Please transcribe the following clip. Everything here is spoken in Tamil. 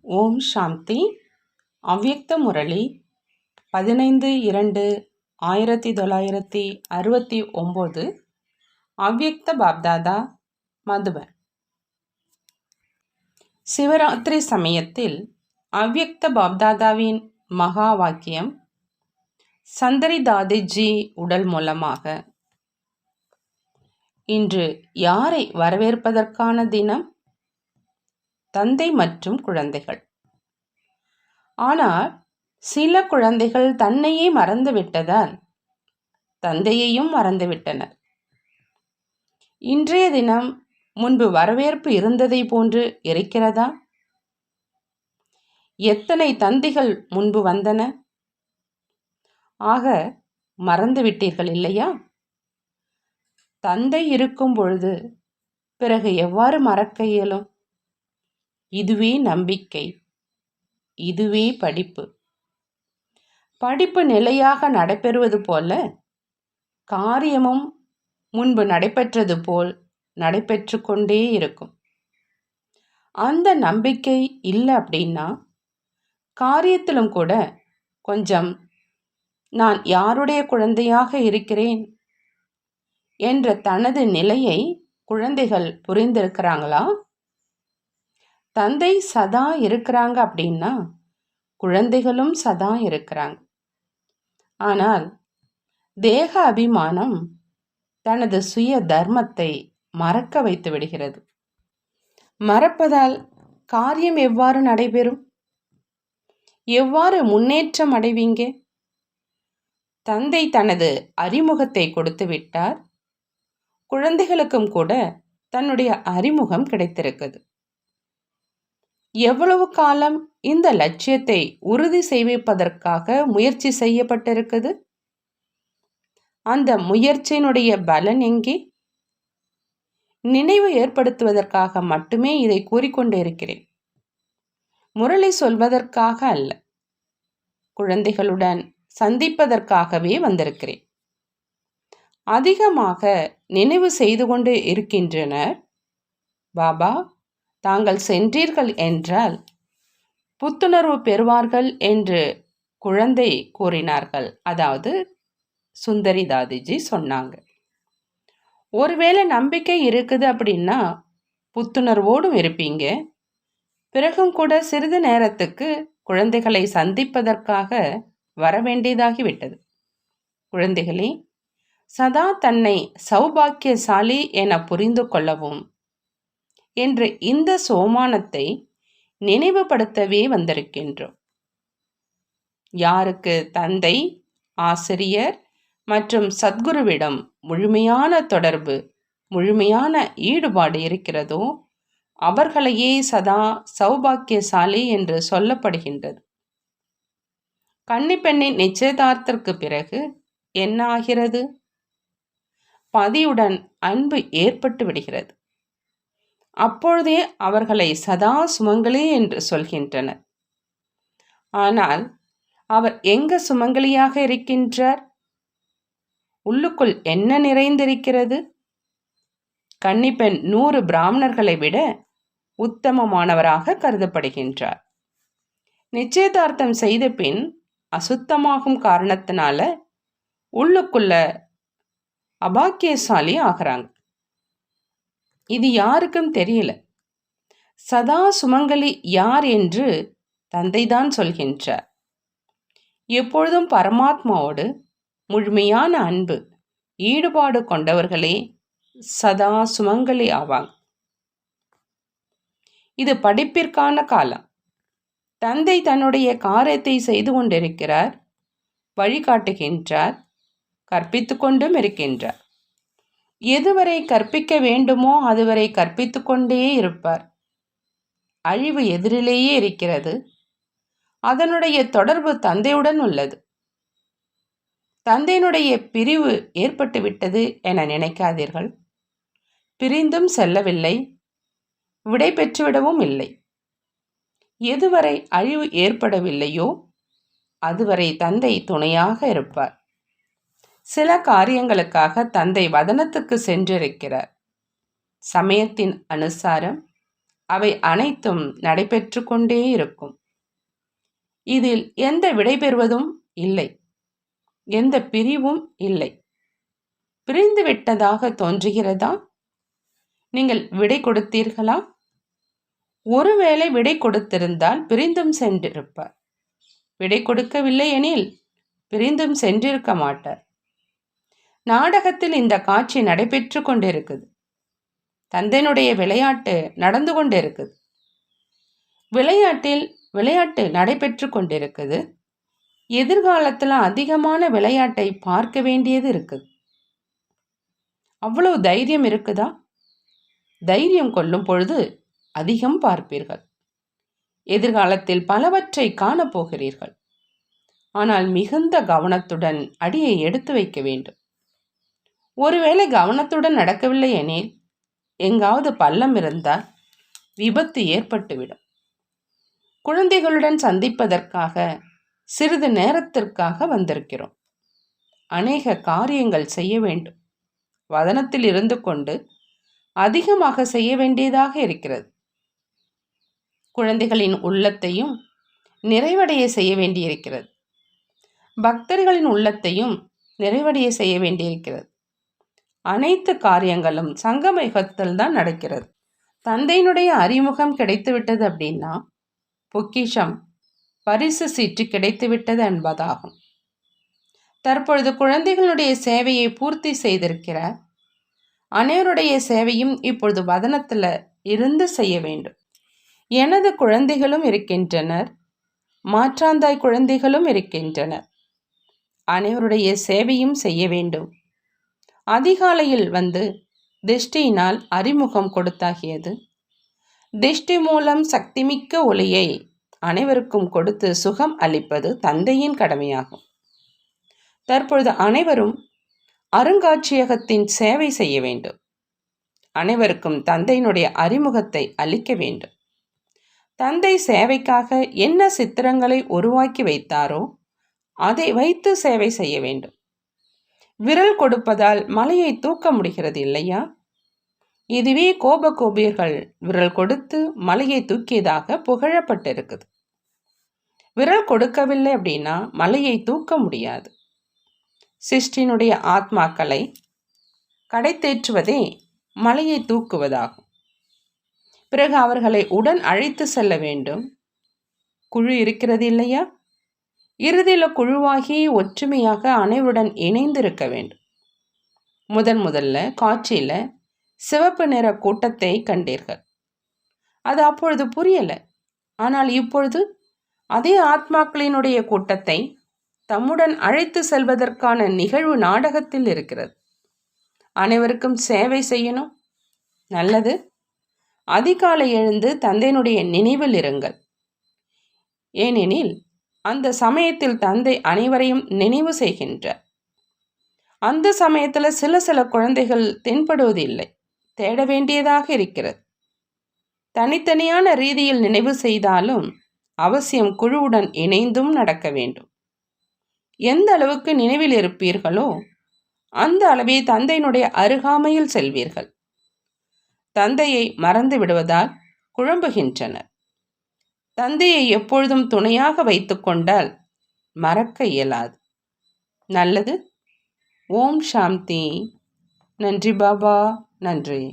ஓம் சாந்தி. அவ்யக்த முரளி 15/2/1969. அவ்யக்த பாப்தாதா, மதுபன். சிவராத்திரி சமயத்தில் அவ்யக்த பாப்தாதாவின் மகா வாக்கியம் சந்தரி தாதிஜி உடல் மூலமாக. இன்று யாரை வரவேற்பதற்கான தினம்? தந்தை மற்றும் குழந்தைகள். ஆனால் சில குழந்தைகள் தன்னையே மறந்துவிட்டதால் தந்தையையும் மறந்துவிட்டனர். இன்றைய தினம் முன்பு வரவேற்பு இருந்ததை போன்று இருக்கிறதா? எத்தனை தந்திகள் முன்பு வந்தன? ஆக மறந்துவிட்டீர்கள் இல்லையா? தந்தை இருக்கும் பொழுது பிறகு எவ்வாறு மறக்க இயலும்? இதுவே நம்பிக்கை, இதுவே படிப்பு. படிப்பு நிலையாக நடைபெறுவது போல காரியமும் முன்பு நடைபெற்றது போல் நடைபெற்று கொண்டே இருக்கும். அந்த நம்பிக்கை இல்லை அப்படின்னா காரியத்திலும் கூட கொஞ்சம் நான் யாருடைய குழந்தையாக இருக்கிறேன் என்ற தனது நிலையை குழந்தைகள் புரிந்திருக்கிறாங்களா? தந்தை சதா இருக்கிறாங்க அப்படின்னா குழந்தைகளும் சதா இருக்கிறாங்க. ஆனால் தேக அபிமானம் தனது சுய தர்மத்தை மறக்க வைத்து விடுகிறது. மறப்பதால் காரியம் எவ்வாறு நடைபெறும்? எவ்வாறு முன்னேற்றம் அடைவீங்க? தந்தை தனது அறிமுகத்தை கொடுத்து விட்டார். குழந்தைகளுக்கும் கூட தன்னுடைய அறிமுகம் கிடைத்திருக்குது. எவ்வளவு காலம் இந்த லட்சியத்தை உறுதி செய்வதற்காக முயற்சி செய்யப்பட்டிருக்குது? அந்த முயற்சியினுடைய பலன் எங்கே? நினைவு ஏற்படுத்துவதற்காக மட்டுமே இதை கூறிக்கொண்டு இருக்கிறேன். முரளி சொல்வதற்காக அல்ல, குழந்தைகளுடன் சந்திப்பதற்காகவே வந்திருக்கிறேன். அதிகமாக நினைவு செய்து கொண்டு இருக்கின்றனர். பாபா, தாங்கள் சென்றீர்கள் என்றால் புத்துணர்வு பெறுவார்கள் என்று குழந்தை கூறினார்கள். அதாவது சுந்தரி தாதிஜி சொன்னாங்க. ஒருவேளை நம்பிக்கை இருக்குது அப்படின்னா புத்துணர்வோடும் இருப்பீங்க. பிறகும் கூட சிறிது நேரத்துக்கு குழந்தைகளை சந்திப்பதற்காக வர வேண்டியதாகிவிட்டது. குழந்தைகளே, சதா தன்னை சௌபாக்கியசாலி என புரிந்து கொள்ளவும் என்று இந்த சோமானத்தை நினைவுபடுத்தவே வந்திருக்கின்றோம். யாருக்கு தந்தை, ஆசிரியர் மற்றும் சத்குருவிடம் முழுமையான தொடர்பு, முழுமையான ஈடுபாடு இருக்கிறதோ அவர்களையே சதா சௌபாக்கியசாலி என்று சொல்லப்படுகின்றது. கன்னிப்பெண்ணின் நிச்சயதார்த்தத்திற்கு பிறகு என்ன ஆகிறது? பதியுடன் அன்பு ஏற்பட்டு விடுகிறது. அப்பொழுதே அவர்களை சதா சுமங்கலி என்று சொல்கின்றனர். ஆனால் அவர் எங்க சுமங்கலியாக இருக்கின்றார்? உள்ளுக்குள் என்ன நிறைந்திருக்கிறது? கன்னிப்பெண் 100 பிராமணர்களை விட உத்தமமானவராக கருதப்படுகின்றார். நிச்சயதார்த்தம் செய்த பின் அசுத்தமாகும் காரணத்தினால உள்ளுக்குள்ள அபாக்கியசாலி ஆகிறாங்க. இது யாருக்கும் தெரியல. சதா சுமங்கலி யார் என்று தந்தைதான் சொல்கின்றார். எப்பொழுதும் பரமாத்மாவோடு முழுமையான அன்பு, ஈடுபாடு கொண்டவர்களே சதா சுமங்கலி ஆவாங்க. இது படிப்பிற்கான காலம். தந்தை தன்னுடைய காரியத்தை செய்து கொண்டிருக்கிறார், வழிகாட்டுகின்றார், கற்பித்து கொண்டும் இருக்கின்றார். எதுவரை கற்பிக்க வேண்டுமோ அதுவரை கற்பித்து கொண்டே இருப்பார். அழிவு எதிரிலேயே இருக்கிறது. அதனுடைய தொடர்பு தந்தையுடன் உள்ளது. தந்தையினுடைய பிரிவு ஏற்பட்டு விட்டது என நினைக்காதீர்கள். பிரிந்தும் செல்லவில்லை, விடை பெற்றுவிடவும் இல்லை. எதுவரை அழிவு ஏற்படவில்லையோ அதுவரை தந்தை துணையாக இருப்பார். சில காரியங்களுக்காக தந்தை வதனத்துக்கு சென்றிருக்கிறார். சமயத்தின் அனுசாரம் அவை அனைத்தும் நடைபெற்று கொண்டே இருக்கும். இதில் எந்த விடைபெறுவதும் இல்லை, எந்த பிரிவும் இல்லை. பிரிந்து விட்டதாக தோன்றுகிறதா? நீங்கள் விடை கொடுத்தீர்களா? ஒருவேளை விடை கொடுத்திருந்தால் பிரிந்தும் சென்றிருப்பார். விடை கொடுக்கவில்லை எனில் பிரிந்தும் சென்றிருக்க மாட்டார். நாடகத்தில் இந்த காட்சி நடைபெற்று கொண்டிருக்குது. தந்தையினுடைய விளையாட்டு நடந்து கொண்டிருக்குது. விளையாட்டு நடைபெற்று கொண்டிருக்குது. எதிர்காலத்தில் அதிகமான விளையாட்டை பார்க்க வேண்டியது இருக்குது. அவ்வளவு தைரியம் இருக்குதா? தைரியம் கொள்ளும் பொழுது அதிகம் பார்ப்பீர்கள். எதிர்காலத்தில் பலவற்றை காணப்போகிறீர்கள். ஆனால் மிகுந்த கவனத்துடன் அடியை எடுத்து வைக்க வேண்டும். ஒருவேளை கவனத்துடன் நடக்கவில்லை எனில் எங்காவது பள்ளம் இருந்தால் விபத்து ஏற்பட்டுவிடும். குழந்தைகளுடன் சந்திப்பதற்காக சிறிது நேரத்திற்காக வந்திருக்கிறோம். அநேக காரியங்கள் செய்ய வேண்டும். வதனத்தில் இருந்து கொண்டு அதிகமாக செய்ய வேண்டியதாக இருக்கிறது. குழந்தைகளின் உள்ளத்தையும் நிறைவடைய செய்ய வேண்டியிருக்கிறது. பக்தர்களின் உள்ளத்தையும் நிறைவடைய செய்ய வேண்டியிருக்கிறது. அனைத்து காரியங்களும் சங்கமயுகத்தில் தான் நடக்கிறது. தந்தையினுடைய அறிமுகம் கிடைத்துவிட்டது அப்படின்னா பொக்கிஷம், பரிசு சீட்டு கிடைத்துவிட்டது என்பதாகும். தற்பொழுது குழந்தைகளுடைய சேவையை பூர்த்தி செய்திருக்கிறார். அனைவருடைய சேவையும் இப்பொழுது வதனத்தில் இருந்து செய்ய வேண்டும். எனது குழந்தைகளும் இருக்கின்றனர், மாற்றாந்தாய் குழந்தைகளும் இருக்கின்றனர். அனைவருடைய சேவையும் செய்ய வேண்டும். அதிகாலையில் வந்து திஷ்டியினால் அறிமுகம் கொடுத்தாகியது. திஷ்டி மூலம் சக்திமிக்க ஒளியை அனைவருக்கும் கொடுத்து சுகம் அளிப்பது தந்தையின் கடமையாகும். தற்பொழுது அனைவரும் அருங்காட்சியகத்தின் சேவை செய்ய வேண்டும். அனைவருக்கும் தந்தையினுடைய அறிமுகத்தை அளிக்க வேண்டும். தந்தை சேவைக்காக என்ன சித்திரங்களை உருவாக்கி வைத்தாரோ அதை வைத்து சேவை செய்ய வேண்டும். விரல் கொடுப்பதால் மலையை தூக்க முடிகிறது இல்லையா? இதுவே கோபகோபியர்கள் விரல் கொடுத்து மலையை தூக்கியதாக புகழப்பட்டிருக்குது. விரல் கொடுக்கவில்லை அப்படின்னா மலையை தூக்க முடியாது. சிருஷ்டியினுடைய ஆத்மாக்களை கடைத்தேற்றுவதே மலையை தூக்குவதாகும். பிறகு அவர்களை உடன் அழைத்து செல்ல வேண்டும். குழு இருக்கிறது இல்லையா? இறுதியில் குழுவாகி ஒற்றுமையாக அனைவருடன் இணைந்திருக்க வேண்டும். முதல்ல காட்சியில் சிவப்பு நிற கூட்டத்தை கண்டீர்கள். அது அப்பொழுது புரியலை. ஆனால் இப்பொழுது அதே ஆத்மாக்களினுடைய கூட்டத்தை தம்முடன் அழைத்து செல்வதற்கான நிகழ்வு நாடகத்தில் இருக்கிறது. அனைவருக்கும் சேவை செய்யணும். நல்லது. அதிகாலை எழுந்து தந்தையினுடைய நினைவில் இருங்கள். ஏனெனில் அந்த சமயத்தில் தந்தை அனைவரையும் நினைவு செய்கின்றார். அந்த சமயத்தில் சில குழந்தைகள் தென்படுவதில்லை, தேட வேண்டியதாக இருக்கிறது. தனித்தனியான ரீதியில் நினைவு செய்தாலும் அவசியம் குழுவுடன் இணைந்தும் நடக்க வேண்டும். எந்த அளவுக்கு நினைவில் இருப்பீர்களோ அந்த அளவே தந்தையினுடைய அருகாமையில் செல்வீர்கள். தந்தையை மறந்து விடுவதால் குழம்புகின்றனர். தந்தையை எப்பொழுதும் துணையாக வைத்து கொண்டால் மறக்க இயலாது. நல்லது. ஓம் சாந்தி. நன்றி பாபா. நன்றி.